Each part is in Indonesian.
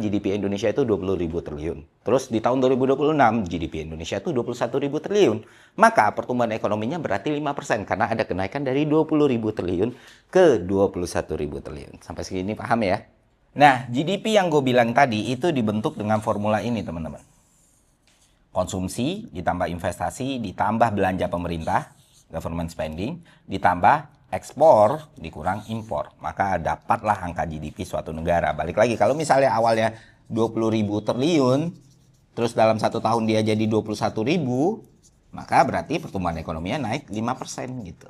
GDP Indonesia itu 20.000 triliun. Terus di tahun 2026 GDP Indonesia itu 21.000 triliun. Maka pertumbuhan ekonominya berarti 5% karena ada kenaikan dari 20.000 triliun ke 21.000 triliun. Sampai segini paham ya? Nah, GDP yang gue bilang tadi itu dibentuk dengan formula ini, teman-teman. Konsumsi ditambah investasi ditambah belanja pemerintah, government spending, ditambah ekspor dikurang impor, maka dapatlah angka GDP suatu negara. Balik lagi, kalau misalnya awalnya 20.000 triliun, terus dalam 1 tahun dia jadi 21.000, maka berarti pertumbuhan ekonominya naik 5% gitu.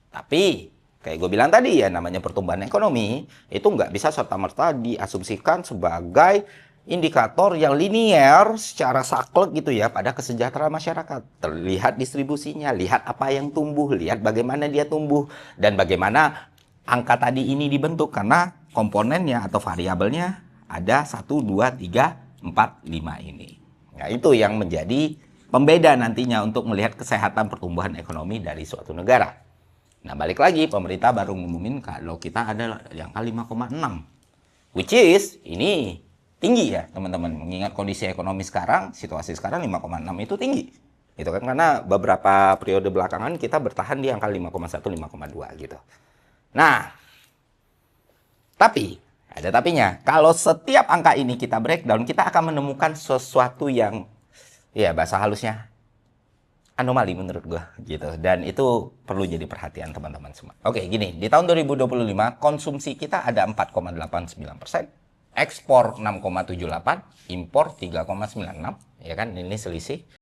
Tapi, kayak gue bilang tadi ya, namanya pertumbuhan ekonomi, itu nggak bisa serta-merta diasumsikan sebagai indikator yang linear secara saklek gitu ya pada kesejahteraan masyarakat. Terlihat distribusinya, lihat apa yang tumbuh, lihat bagaimana dia tumbuh, dan bagaimana angka tadi ini dibentuk karena komponennya atau variabelnya ada 1, 2, 3, 4, 5 ini. Nah, itu yang menjadi pembeda nantinya untuk melihat kesehatan pertumbuhan ekonomi dari suatu negara. Nah, balik lagi, pemerintah baru ngumumin kalau kita ada yang angka 5,6. Which is, ini tinggi ya teman-teman, mengingat kondisi ekonomi sekarang, situasi sekarang 5,6 itu tinggi itu kan, karena beberapa periode belakangan kita bertahan di angka 5,1, 5,2 gitu. Nah, tapi ada tapinya, kalau setiap angka ini kita breakdown, kita akan menemukan sesuatu yang ya bahasa halusnya anomali menurut gua gitu, dan itu perlu jadi perhatian teman-teman semua. Oke, gini, di tahun 2025 konsumsi kita ada 4,89%, ekspor 6,78, impor 3,96, ya kan, ini selisih.